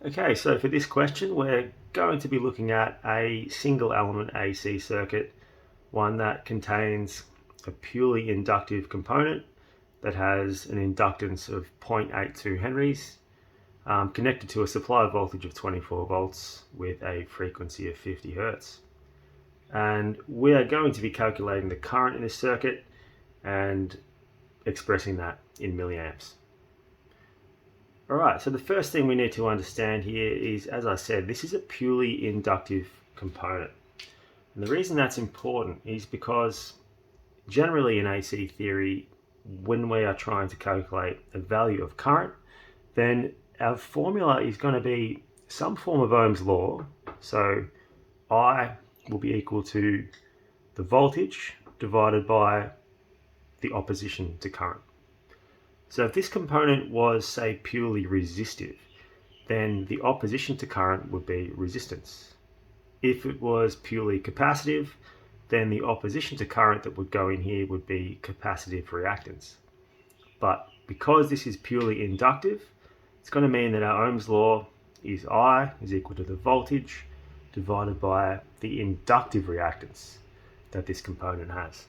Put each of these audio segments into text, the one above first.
Okay, so for this question, we're going to be looking at a single element AC circuit, one that contains a purely inductive component that has an inductance of 0.82 henries, connected to a supply voltage of 24 volts with a frequency of 50 hertz. And we are going to be calculating the current in this circuit and expressing that in milliamps. Alright, so the first thing we need to understand here is, as I said, this is a purely inductive component. And the reason that's important is because generally in AC theory, when we are trying to calculate a value of current, then our formula is going to be some form of Ohm's law. So I will be equal to the voltage divided by the opposition to current. So if this component was, say, purely resistive, then the opposition to current would be resistance. If it was purely capacitive, then the opposition to current that would go in here would be capacitive reactance. But because this is purely inductive, it's going to mean that our Ohm's law is I is equal to the voltage divided by the inductive reactance that this component has.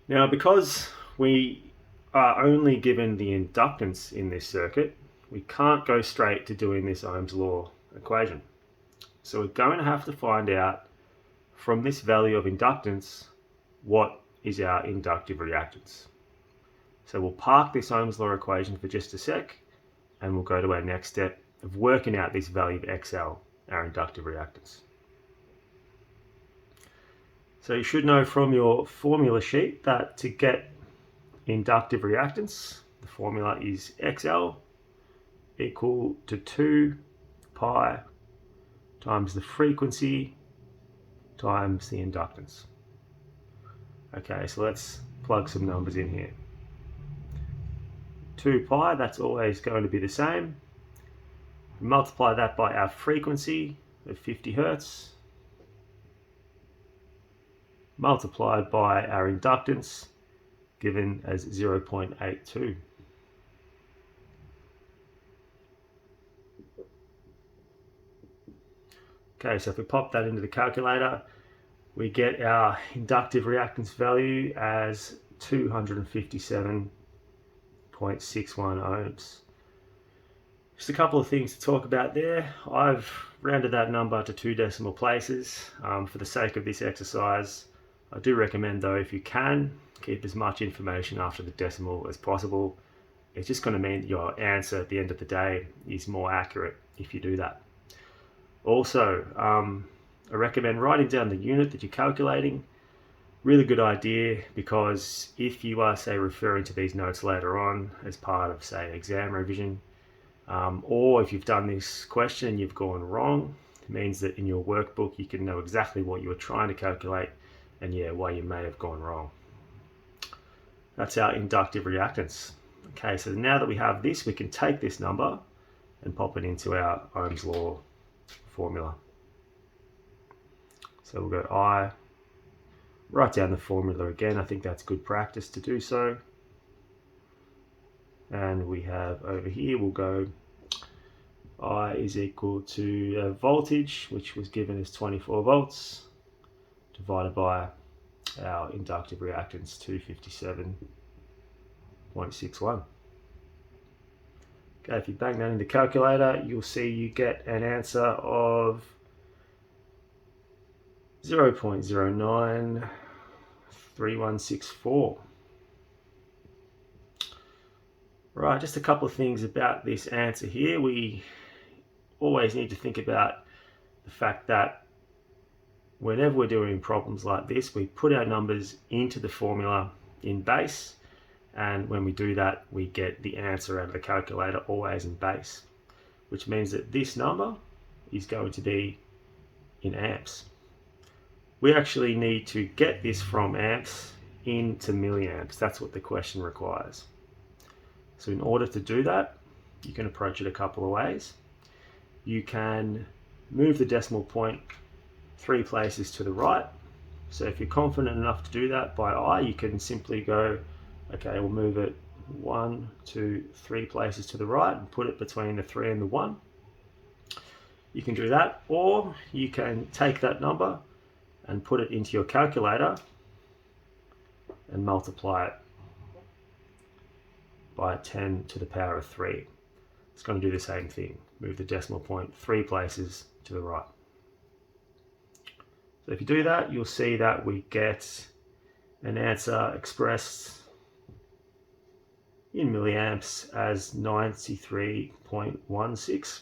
Now, because we are only given the inductance in this circuit, we can't go straight to doing this Ohm's law equation. So we're going to have to find out from this value of inductance what is our inductive reactance. So we'll park this Ohm's law equation for just a sec and we'll go to our next step of working out this value of XL, our inductive reactance. So you should know from your formula sheet that to get inductive reactance, the formula is XL equal to 2 pi times the frequency times the inductance. Okay, so let's plug some numbers in here. 2 pi, that's always going to be the same. Multiply that by our frequency of 50 hertz, multiplied by our inductance, given as 0.82. Okay, so if we pop that into the calculator, we get our inductive reactance value as 257.61 ohms. Just a couple of things to talk about there. I've rounded that number to 2 decimal places for the sake of this exercise. I do recommend, though, if you can, keep as much information after the decimal as possible. It's just going to mean that your answer at the end of the day is more accurate if you do that. Also, I recommend writing down the unit that you're calculating. Really good idea, because if you are, say, referring to these notes later on as part of, say, exam revision, or if you've done this question and you've gone wrong, it means that in your workbook you can know exactly what you were trying to calculate and why you may have gone wrong. That's our inductive reactance. Okay, so now that we have this, we can take this number and pop it into our Ohm's law formula. So we'll go I, write down the formula again. I think that's good practice to do so. And we have over here, we'll go I is equal to voltage, which was given as 24 volts, divided by our inductive reactance, 257.61. Okay, if you bang that in the calculator, you'll see you get an answer of 0.093164. Right, just a couple of things about this answer here. We always need to think about the fact that whenever we're doing problems like this, we put our numbers into the formula in base, and when we do that, we get the answer out of the calculator always in base, which means that this number is going to be in amps. We actually need to get this from amps into milliamps. That's what the question requires. So in order to do that, you can approach it a couple of ways. You can move the decimal point 3 places to the right. So if you're confident enough to do that by eye, you can simply go, okay, we'll move it 1, 2, 3 places to the right and put it between the 3 and the 1. You can do that, or you can take that number and put it into your calculator and multiply it by 10 to the power of 3. It's going to do the same thing. Move the decimal point 3 places to the right. So if you do that, you'll see that we get an answer expressed in milliamps as 93.16.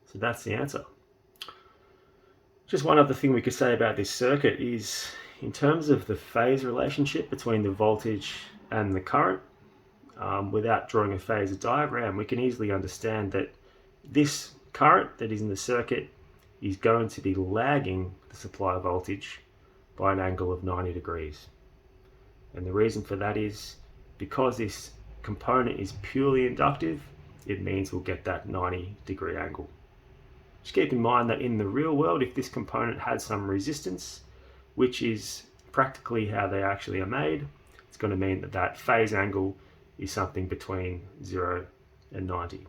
So that's the answer. Just one other thing we could say about this circuit is, in terms of the phase relationship between the voltage and the current, without drawing a phasor diagram, we can easily understand that this current that is in the circuit is going to be lagging the supply voltage by an angle of 90 degrees. And the reason for that is because this component is purely inductive, it means we'll get that 90-degree angle. Just keep in mind that in the real world, if this component had some resistance, which is practically how they actually are made, it's going to mean that that phase angle is something between 0 and 90.